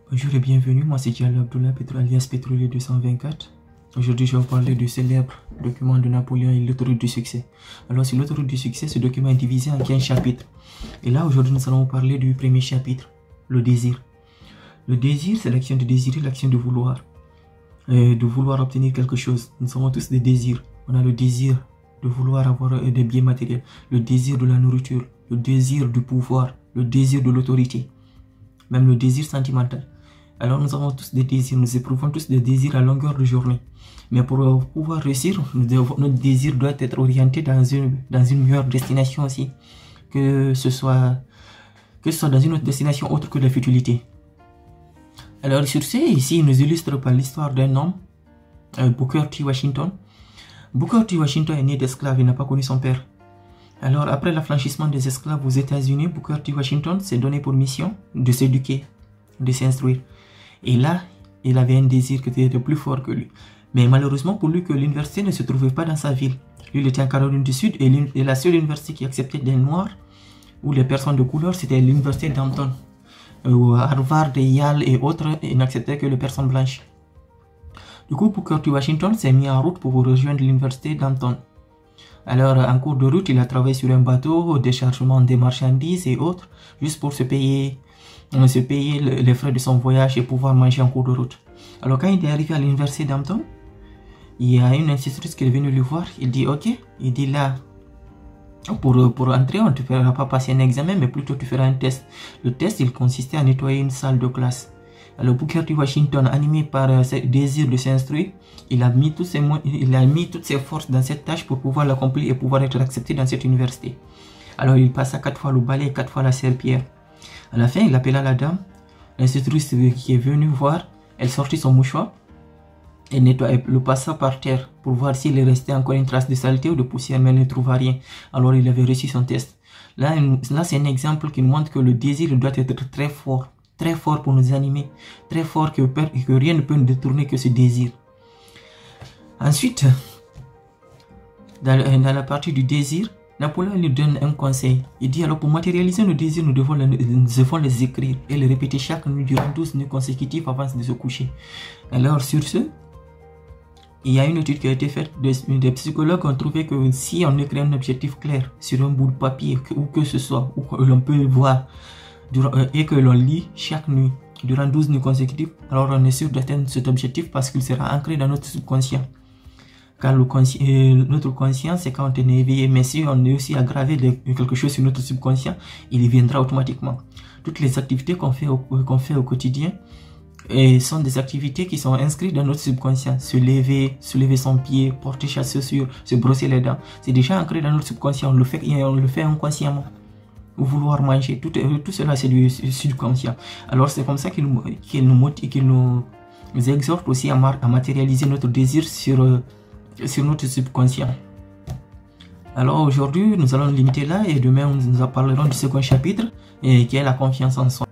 Bonjour et bienvenue, moi c'est Diallo Abdullah, alias Pétrolier 224. Aujourd'hui je vais vous parler du célèbre document de Napoléon et l'autoroute du succès. Alors sur l'autoroute du succès, ce document est divisé en 15 chapitres. Et là aujourd'hui nous allons vous parler du premier chapitre, le désir. Le désir, c'est l'action de désirer, l'action de vouloir obtenir quelque chose. Nous avons tous des désirs. On a le désir de vouloir avoir des biens matériels, le désir de la nourriture, le désir du pouvoir, le désir de l'autorité, même le désir sentimental. Alors nous avons tous des désirs, nous éprouvons tous des désirs à longueur de journée. Mais pour pouvoir réussir, notre désir doit être orienté dans une meilleure destination aussi. Que ce soit dans une autre destination autre que la futilité. Alors sur ce, ici il nous illustre par l'histoire d'un homme, Booker T. Washington. Booker T. Washington est né d'esclave, il n'a pas connu son père. Alors après l'affranchissement des esclaves aux États-Unis, Booker T. Washington s'est donné pour mission de s'éduquer, de s'instruire. Et là, il avait un désir qui était plus fort que lui. Mais malheureusement pour lui que l'université ne se trouvait pas dans sa ville. Lui, il était en Caroline du Sud et la seule université qui acceptait des Noirs ou les personnes de couleur, c'était l'université d'Hampton. Harvard, Yale et autres, ils n'acceptaient que les personnes blanches. Du coup, Booker T. Washington s'est mis en route pour rejoindre l'université d'Hampton. Alors, en cours de route, il a travaillé sur un bateau, déchargement des marchandises et autres, juste pour se payer les frais de son voyage et pouvoir manger en cours de route. Alors, quand il est arrivé à l'université d'Hampton, il y a une institutrice qui est venue lui voir. Il dit ok, il dit là, pour entrer, on ne te fera pas passer un examen, mais plutôt tu feras un test. Le test, il consistait à nettoyer une salle de classe. Alors Booker T. Washington, animé par ce désir de s'instruire, il a mis toutes ses forces dans cette tâche pour pouvoir l'accomplir et pouvoir être accepté dans cette université. Alors il passa 4 fois le balai et 4 fois la serpillière. À la fin, il appela la dame, l'institutrice qui est venue voir, elle sortit son mouchoir et le passa par terre pour voir s'il restait encore une trace de saleté ou de poussière, mais elle ne trouva rien. Alors il avait réussi son test. Là c'est un exemple qui nous montre que le désir doit être très fort pour nous animer, très fort que rien ne peut nous détourner que ce désir. Ensuite, dans la partie du désir, Napoléon lui donne un conseil. Il dit alors pour matérialiser nos désirs, nous devons les écrire et les répéter chaque nuit durant 12 nuits consécutives avant de se coucher. Alors sur ce, il y a une étude qui a été faite, des psychologues ont trouvé que si on écrit un objectif clair sur un bout de papier ou que ce soit, ou que l'on peut voir, et que l'on lit chaque nuit durant 12 nuits consécutives, alors on est sûr d'atteindre cet objectif parce qu'il sera ancré dans notre subconscient. Car notre conscient, c'est quand on est éveillé, mais si on est aussi aggravé quelque chose sur notre subconscient, il viendra automatiquement. Toutes les activités qu'on fait au quotidien sont des activités qui sont inscrites dans notre subconscient. Se lever son pied, porter chaussures, se brosser les dents, c'est déjà ancré dans notre subconscient, on le fait inconsciemment. Vouloir manger, tout cela c'est du subconscient. Alors c'est comme ça qu'il nous exhorte aussi à matérialiser notre désir sur notre subconscient. Alors aujourd'hui nous allons nous limiter là et demain nous en parlerons du second chapitre qui est la confiance en soi.